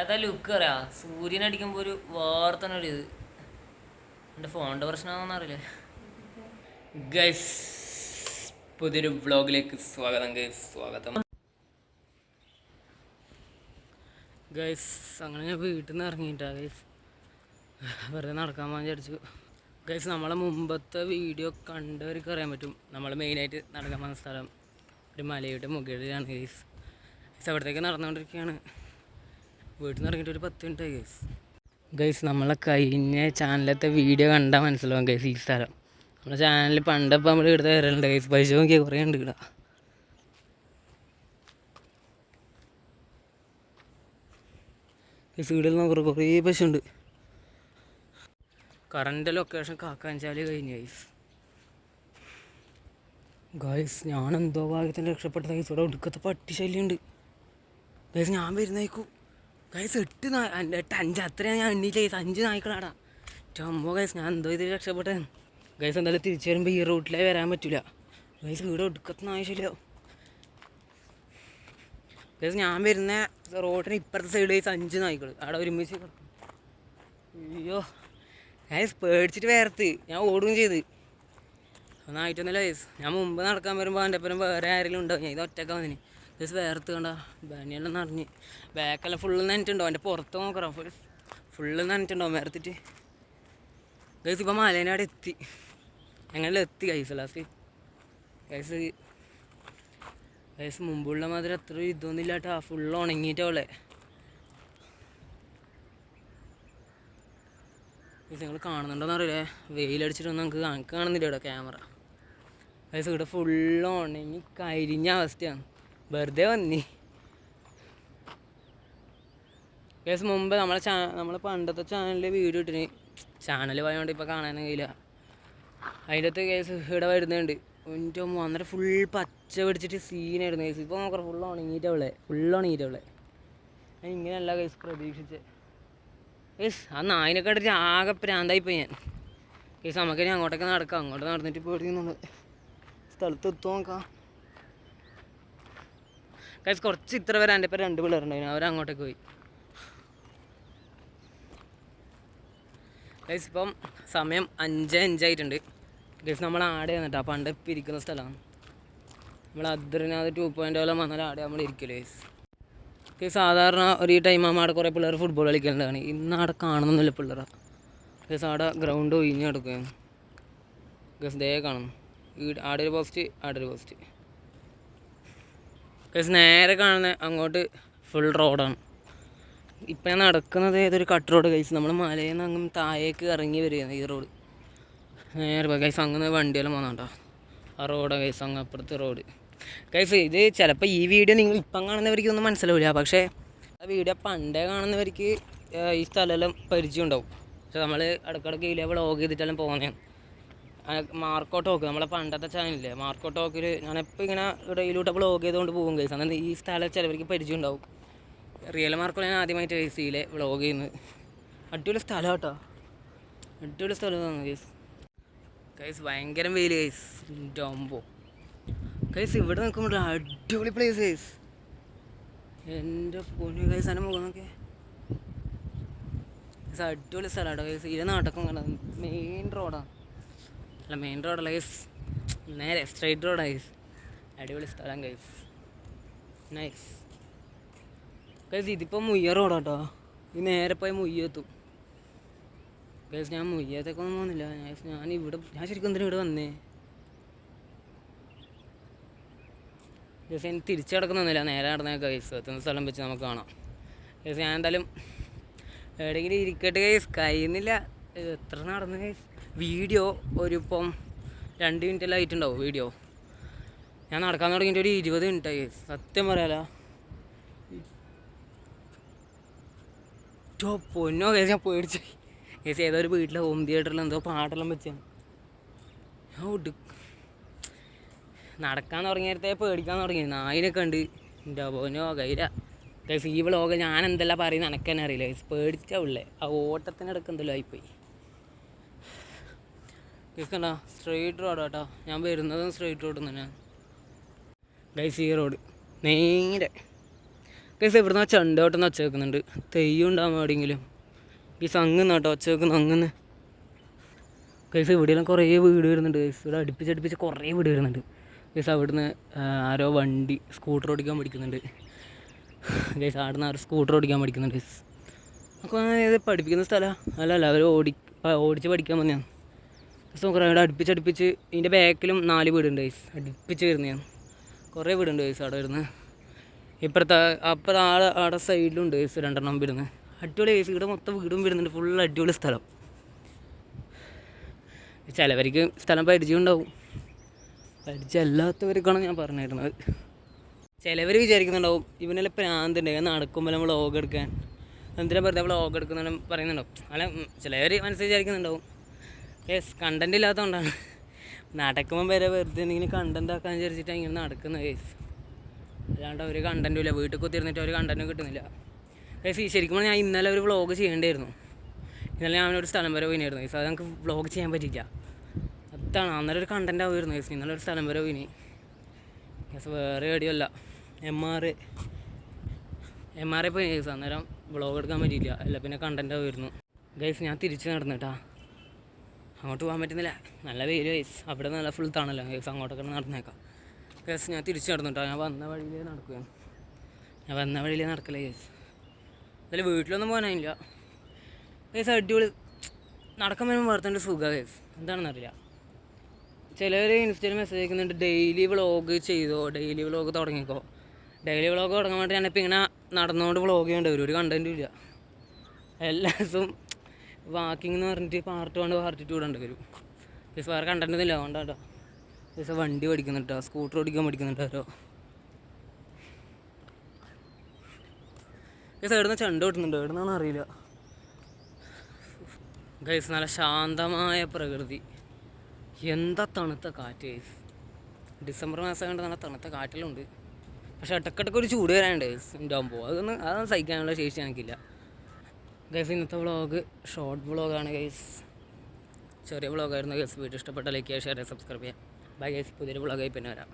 ഏതാ ലുക്ക് അറിയാ സൂര്യനടിക്കുമ്പോൾ ഒരു വേറെ തന്നെ ഒരു ഇത്. എൻ്റെ ഫോണിൻ്റെ പ്രശ്നമാണെന്ന് അറിയില്ലേ ഗൈസ്. പുതിയൊരു വ്ളോഗിലേക്ക് സ്വാഗതം ഗൈസ്, സ്വാഗതം ഗൈസ്. അങ്ങനെ ഞാൻ വീട്ടിൽ നിന്ന് ഇറങ്ങിയിട്ടാ ഗൈസ്, വെറുതെ നടക്കാൻ പോകാൻ വിചാരിച്ചു ഗൈസ്. നമ്മളെ മുമ്പത്തെ വീഡിയോ കണ്ടവർക്ക് അറിയാൻ പറ്റും, നമ്മൾ മെയിനായിട്ട് നടക്കാൻ പോകുന്ന സ്ഥലം ഒരു മലയുടെ മുകളിലാണ് ഗൈസ്. ഗൈസ് അവിടത്തേക്ക് നടന്നുകൊണ്ടിരിക്കുകയാണ്. വീട്ടിൽ നിന്ന് ഇറങ്ങിയിട്ട് ഒരു 10 മിനിറ്റായി ഗൈസ്. ഗൈസ് നമ്മളെ കഴിഞ്ഞ ചാനലത്തെ വീഡിയോ കണ്ടാൽ മനസ്സിലാവും ഗൈസ് ഈ സ്ഥലം. നമ്മുടെ ചാനലിൽ പണ്ടപ്പോൾ നമ്മൾ ഇവിടുത്തെ വരലുണ്ട് ഗൈസ്. പൈസ നോക്കിയാൽ കുറേ ഉണ്ട് ഇവിടെ. ഗൈസ് വീട്ടിൽ നോക്കുക കുറേ പൈസ ഉണ്ട്. കറണ്ട് ലൊക്കേഷൻ കാക്കാഞ്ചാല് കഴിഞ്ഞു ഗൈസ്. ഗൈസ് ഞാൻ എന്തോ ഭാഗ്യത്തിന് രക്ഷപ്പെട്ട ഗൈസ്. ഇവിടെ ഒടുക്കത്തെ പട്ടി ശല്യമുണ്ട് ഗൈസ്. ഞാൻ വരുന്നേക്കും ഗൈസ് 8 5 അത്രയാണ് ഞാൻ എണ്ണീറ്റ് ഗൈസ്. 5 നായ്ക്കളാടാ ചമ്പോ ഗൈസ്. ഞാൻ എന്തോ ഇതിൽ രക്ഷപ്പെട്ടെ ഗൈസ്. എന്തായാലും തിരിച്ചു വരുമ്പോൾ ഈ റൂട്ടിലേ വരാൻ പറ്റില്ല ഗൈസ്. ഇവിടെ ഒടുക്കത്തെ നായ ശല്യം ഗൈസ്. ഞാൻ വരുന്ന റോഡിന് ഇപ്പുറത്തെ സൈഡ് ഗൈസ് 5 നായ്ക്കൾ അവിടെ ഒരുമിച്ച് കിടക്കും. അയ്യോ ഗൈസ് പേടിച്ചിട്ട് വേർത്ത് ഞാൻ ഓടുകയും ചെയ്ത്. ഒന്നായിട്ടൊന്നുമില്ല ഗൈസ്. ഞാൻ മുമ്പ് നടക്കാൻ വരുമ്പോൾ എൻ്റെ ഒപ്പം വേറെ ആരെങ്കിലും ഉണ്ടാവും. ഞാൻ ഇത് ഒറ്റയ്ക്ക് വന്നിന് ഗൈസ്. വേർത്ത് കണ്ട ബനിയെല്ലാം നിറഞ്ഞ് ബാക്കെല്ലാം ഫുള്ള് നനഞ്ഞിട്ടുണ്ടോ. എൻ്റെ പുറത്ത് നോക്കറ ഫുള്ള് നനഞ്ഞിട്ടുണ്ടോ വേർത്തിട്ട് ഗൈസ്. ഇപ്പം മലേനവിടെ എത്തി, ഞങ്ങളിൽ എത്തി ഗൈസ് ലാസ്റ്റ് ഗൈസ്. ഗൈസ് മുമ്പുള്ള മാതിരി അത്ര ഇതൊന്നും ഇല്ലാട്ടാ, ഫുള്ള് ഉണങ്ങിയിട്ടവളെ ഗൈസ്. നിങ്ങൾ കാണുന്നുണ്ടോയെന്ന് അറിയില്ലേ, വെയിലടിച്ചിട്ടൊന്നും നമുക്ക് കാണുന്നില്ല ഇവിടെ ക്യാമറ ഗൈസ്. ഇവിടെ ഫുള്ള് ഉണങ്ങി കരിഞ്ഞ അവസ്ഥയാണ്. വെറുതെ വന്നി ഗൈസ്. മുമ്പ് നമ്മളെ പണ്ടത്തെ ചാനലിൽ വീഡിയോ ഇട്ടിന്, ചാനൽ പോയതുകൊണ്ട് ഇപ്പോൾ കാണാൻ കഴിയില്ല. അതിൻ്റെ അകത്ത് കേസ് ഇവിടെ വരുന്നുണ്ട്. എൻ്റെ അന്നേരം ഫുൾ പച്ച പിടിച്ചിട്ട് സീനായിരുന്നു കേസ്. ഇപ്പോൾ നോക്കാം ഫുള്ള് ഉണങ്ങിയിട്ടവളെ ഞാൻ ഇങ്ങനെയല്ല കേസ് പ്രതീക്ഷിച്ചത് കേസ്. ആ നായിനെ കണ്ടിട്ട് ആകെ പ്രാന്തായിപ്പോയി ഞാൻ കേസ്. നമുക്ക് ഇനി അങ്ങോട്ടൊക്കെ നടക്കാം. അങ്ങോട്ട് നടന്നിട്ട് പേടിക്കുന്നുണ്ട്, സ്ഥലത്ത് എത്തുമോ നോക്കാം കേസ്. കുറച്ച് ഇത്ര വരെ എൻ്റെ ഇപ്പം 2 പിള്ളേരുണ്ടായിരുന്നു, അവരങ്ങോട്ടേക്ക് പോയി ഗൈസ്. ഇപ്പം സമയം 5:05 ആയിട്ടുണ്ട് ഗൈസ്. നമ്മൾ ആടെ വന്നിട്ടാ പണ്ട് ഇപ്പം ഇരിക്കുന്ന സ്ഥലമാണ്. നമ്മൾ അതിനകത്ത് 2.0 വന്നാൽ ആടെ നമ്മൾ ഇരിക്കില്ല ഗൈസ്. ഗൈസ് സാധാരണ ഒരു ഈ ടൈം ആകുമ്പോൾ അവിടെ കുറേ പിള്ളേർ ഫുട്ബോൾ കളിക്കേണ്ടതാണ്. ഇന്ന് അവിടെ കാണുന്നൊന്നുമില്ല പിള്ളേരാ ഗൈസ്. അവിടെ ഗ്രൗണ്ട് ഒഴിഞ്ഞ് കിടക്കുകയാണ് ഗൈസ്. ദേ കാണുന്നു ആടെ ഒരു പോസ്റ്റ്, ആടെ ഒരു പോസ്റ്റ് ഗൈസ്. നേരെ കാണുന്ന അങ്ങോട്ട് ഫുൾ റോഡാണ്. ഇപ്പം ഞാൻ നടക്കുന്നത് ഏതൊരു കട്ട് റോഡ് ഗൈസ്. നമ്മൾ മലയിൽ നിന്ന് അങ്ങ് താഴേക്ക് ഇറങ്ങി വരികയാണ് ഈ റോഡ്. നേരെ ഗൈസ് അങ്ങനെ വണ്ടിയെല്ലാം വന്നോട്ടോ ആ റോഡാണ് ഗൈസ്. അങ്ങ് അപ്പുറത്തെ റോഡ് ഗൈസ്. ഇത് ചിലപ്പോൾ ഈ വീഡിയോ നിങ്ങൾ ഇപ്പം കാണുന്നവർക്ക് ഒന്നും മനസ്സിലാവില്ല, പക്ഷേ ആ വീഡിയോ പണ്ടേ കാണുന്നവർക്ക് ഈ സ്ഥലമെല്ലാം പരിചയം ഉണ്ടാവും. പക്ഷെ നമ്മൾ ഇടയ്ക്കിടയ്ക്ക് ഇതിലെ വ്ളോഗ് ചെയ്തിട്ടെല്ലാം പോകുന്നതാണ്. മാർക്കോ ടോക്ക് നമ്മളെ പണ്ടത്തെ ചാനലില്ലേ മാർക്കോ ടോക്കിൽ ഞാനെപ്പോൾ ഇങ്ങനെ ഇതിലൂടെ വ്ളോഗ് ചെയ്തുകൊണ്ട് പോകും ഗൈസ്. അങ്ങനെ ഈ സ്ഥലം ചിലവർക്ക് പരിചയം ഉണ്ടാവും. റിയൽ മാർക്കോ ഞാൻ ആദ്യമായിട്ട് ഗൈസിയിലെ വ്ളോഗ് ചെയ്യുന്നത്. അടിപൊളി സ്ഥലം കേട്ടോ, അടിപൊളി സ്ഥലമാണ് ഗൈസ്. ഗൈസ് ഭയങ്കര വെയിൽ ഗൈസ്. ഡോംബോ ഗൈസ്. ഇവിടെ നിൽക്കുമ്പോൾ അടിപൊളി പ്ലേസ് ഗൈസ്. എൻ്റെ പൊന്നു ഗൈസ് അതിൻ്റെ മുഖം നോക്കിയേ ഗൈസ്. അടിപൊളി സ്ഥലമാട്ടോ ഗൈസ്. ഇതിൽ നാട്ടൊക്കെ കണ്ടത് മെയിൻ റോഡാണ്. അല്ല മെയിൻ റോഡല്ല ഗൈസ്, നേരെ സ്ട്രൈറ്റ് റോഡാണ് ഗൈസ്. അടിപൊളി സ്ഥലം ഗൈസ്, നൈസ് ഗൈസ്. ഇതിപ്പോൾ മുയ്യ റോഡാട്ടോ. ഈ നേരെ പോയി മുയ്യെത്തും ഗൈസ്. ഞാൻ മുയ്യത്തേക്ക് ഒന്നും പോകുന്നില്ല ഞാൻ ശരിക്കും എന്തിനാ ഇവിടെ വന്നേ ഗൈസ്. എനിക്ക് തിരിച്ചു കിടക്കുന്നൊന്നുമില്ല, നേരെ നടന്നേക്കാം ഗൈസ്. എത്തുന്ന സ്ഥലം വെച്ച് നമുക്ക് കാണാം ഗൈസ്. ഞാൻ എന്തായാലും എവിടെയെങ്കിലും ഇരിക്കട്ടെ ഗൈസ്. കഴിയുന്നില്ല എത്ര നടന്നു ഗൈസ്. വീഡിയോ ഇപ്പം 2 മിനിറ്റെല്ലാം ആയിട്ടുണ്ടാവും വീഡിയോ. ഞാൻ നടക്കാൻ തുടങ്ങിയിട്ട് ഒരു 20 മിനിറ്റായി ഗൈസ്. സത്യം പറയാലോ പൊന്നോ ഗൈസ്. ഞാൻ പേടിച്ചു ഗൈസ്. ഏതോ ഒരു വീട്ടിലെ ഹോം തിയേറ്ററിൽ എന്തോ പാട്ടെല്ലാം വെച്ചാണ്. നടക്കാൻ തുടങ്ങിയടുത്തേ പേടിക്കാൻ തുടങ്ങി. നായിനൊക്കെ ഉണ്ട് എൻ്റെ പൊന്നോ കയ്യില ഗൈസ്. ഈ വ്ളോഗ് ഞാൻ എന്തെല്ലാം പറയുന്നത് എനിക്ക് തന്നെ അറിയില്ല ഗൈസ്. പേടിച്ചാവില്ലേ ആ ഓട്ടത്തിനിടക്ക് എന്തെല്ലാം ആയിപ്പോയി ഗൈസ്. കണ്ടോ സ്ട്രെയിറ്റ് റോഡ് കേട്ടോ. ഞാൻ വരുന്നതും സ്ട്രെയിറ്റ് റോഡ് തന്നെയാണ് ഗൈസ്. ഈ റോഡ് നേരെ ഗൈസ് എവിടുന്ന് ചണ്ടോട്ടെന്ന് ഒച്ച വെക്കുന്നുണ്ട്. തെയ്യം ഉണ്ടാകുമ്പോൾ എവിടെയെങ്കിലും ഗൈസ് അങ്ങ് കേട്ടോ ഒച്ച വെക്കുന്നു അങ്ങനെ. ഗൈസ് ഇവിടെയെല്ലാം കുറേ വീട് വരുന്നുണ്ട് ഗൈസ്. ഇവിടെ അടുപ്പിച്ച് കുറേ വീട് വരുന്നുണ്ട് ഗൈസ്. അവിടുന്ന് ആരോ വണ്ടി സ്കൂട്ടർ ഓടിക്കാൻ പഠിക്കുന്നുണ്ട് ഗൈസ്. അവിടുന്ന് ആരോ സ്കൂട്ടർ ഓടിക്കാൻ പഠിക്കുന്നുണ്ട് ഗൈസ്. അപ്പോൾ ഇത് പഠിപ്പിക്കുന്ന സ്ഥലമാണ്. അല്ല അവർ ഓടിച്ച് പഠിക്കാൻ വന്നതാണ് ഗൈസ്. നോക്കാം ഇവിടെ അടുപ്പിച്ച് ഇതിൻ്റെ ബാക്കിലും 4 വീടുണ്ട് ഗൈസ്. അടുപ്പിച്ച് വരുന്നതാണ്. കുറേ വീടുണ്ട് ഗൈസ് അവിടെ വരുന്നത്. ഇപ്പുറത്തെ അവിടെ സൈഡിലുണ്ട് ഗൈസ് 2 വരുന്നത്. അടിപൊളി ഗൈസ്. ഇവിടെ മൊത്തം വീടും വരുന്നുണ്ട്. ഫുൾ അടിപൊളി സ്ഥലം. ചിലവർക്ക് സ്ഥലം പരിചയം ഉണ്ടാവും, പരിചയമല്ലാത്തവർക്കാണ് ഞാൻ പറഞ്ഞിരുന്നത്. ചിലവർ വിചാരിക്കുന്നുണ്ടാവും ഇവനെല്ലാം പ്രാന്തുണ്ട് നടക്കുമ്പോൾ നമ്മൾ വ്ളോഗ് എടുക്കാൻ, എന്തിനാ വെറുതെ വ്ളോഗ് എടുക്കുന്നെല്ലാം പറയുന്നുണ്ടാവും. അല്ല ചിലവർ മനസ്സിൽ വിചാരിക്കുന്നുണ്ടാവും കണ്ടൻറ് ഇല്ലാത്തതുകൊണ്ടാണ്. നടക്കുമ്പോൾ വരെ വെറുതെ എന്തെങ്കിലും കണ്ടൻറ് ആക്കാൻ വിചാരിച്ചിട്ടാണ് ഇങ്ങനെ നടക്കുന്നത് കേസ്. അല്ലാണ്ട് ഒരു കണ്ടൻറ്റും ഇല്ല. വീട്ടിൽ കുത്തിരുന്നിട്ട് ഒരു കണ്ടൻറ്റും കിട്ടുന്നില്ല കേസ്. ശരിക്കും ഞാൻ ഇന്നലെ ഒരു വ്ളോഗ് ചെയ്യേണ്ടിയിരുന്നു. ഇന്നലെ ഞാനൊരു സ്ഥലം വരെ പോയിരുന്നു കേസ്. അത് നമുക്ക് വ്ളോഗ് ചെയ്യാൻ പറ്റില്ല. അതാണ് അന്നേരം ഒരു കണ്ടൻറ്റ് ആവുമായിരുന്നു കേസ്. ഇന്നലെ ഒരു സ്ഥലം വരെ പോയിനി കേസ്. വേറെ എവിടെയല്ല MRA പോയി കേസ്. അന്നേരം വ്ളോഗ് എടുക്കാൻ പറ്റിയില്ല. അല്ല പിന്നെ കണ്ടൻറ്റ് ആവുമായിരുന്നു ഗൈസ്. ഞാൻ തിരിച്ച് നടന്നിട്ടാ, അങ്ങോട്ട് പോകാൻ പറ്റുന്നില്ല. നല്ല വെയിൽ ഗൈസ്. അവിടെ നല്ല ഫുൾ തണല്ലോ ഗൈസ്. അങ്ങോട്ടൊക്കെ നടന്നേക്കാം ഗൈസ്. ഞാൻ തിരിച്ച് നടന്നിട്ടാ. ഞാൻ വന്ന വഴിയിലേ നടക്കലേ ഗൈസ്. അതിൽ വീട്ടിലൊന്നും പോകാനായില്ല ഗൈസ്. അടിപൊളി നടക്കാൻ വരുമ്പോൾ വേർത്തൻ്റെ സുഖമാണ് ഗൈസ്. എന്താണെന്നറിയില്ല. ചിലർ ഇൻസ്റ്റയിൽ മെസ്സേജ് അയക്കുന്നുണ്ട് ഡെയിലി വ്ളോഗ് ചെയ്തോ, ഡെയിലി വ്ളോഗ് തുടങ്ങിക്കോ. ഡെയിലി വ്ളോഗ് തുടങ്ങാൻ വേണ്ടി ഞാനിപ്പോൾ ഇങ്ങനെ നടന്നുകൊണ്ട് വ്ളോഗ് ചെയ്യേണ്ടി വരും. ഒരു കണ്ടൻറ്റും ഇല്ല. എല്ലാ ദിവസവും വാക്കിംഗ് എന്ന് പറഞ്ഞിട്ട് പാർട്ട് 1 പാർട്ട് 2 ഇടേണ്ടി വരും ഗൈസ്. വേറെ കണ്ടൻറ്റൊന്നും ഇല്ല. അതുകൊണ്ടാട്ടോ ഗൈസ്. വണ്ടി പഠിക്കുന്നുണ്ടോ, സ്കൂട്ടർ ഓടിക്കാൻ പഠിക്കുന്നുണ്ടോ ഗൈസ്. എവിടുന്ന് ചണ്ട ഓട്ടുന്നുണ്ടോ, എവിടുന്നാണെന്ന് അറിയില്ല ഗൈസ്. നല്ല ശാന്തമായ പ്രകൃതി. എന്താ തണുത്ത കാറ്റ് ഗൈസ്. ഡിസംബർ മാസം കണ്ട് നല്ല തണുത്ത കാറ്റിലുണ്ട്. പക്ഷേ ഇടയ്ക്കിടയ്ക്ക് ഒരു ചൂട് വരാനുണ്ട് ഗൈസ് ഉണ്ടാകുമ്പോൾ. അതൊന്നും സഹിക്കാനുള്ള ശേഷി എനിക്കില്ല ഗൈസ്. ഇന്നത്തെ വ്ളോഗ് ഷോർട്ട് വ്ളോഗാണ് ഗൈസ്. ചെറിയ വ്ളോഗായിരുന്നു ഗൈസ്. വീഡിയോ ഇഷ്ടപ്പെട്ട ലൈക്ക് ചെയ്യുക, ഷെയർ ചെയ്യുക, സബ്സ്ക്രൈബ് ചെയ്യുക. Bye guys. പുതിയൊരു വ്ളോഗായി പിന്നെ വരാം.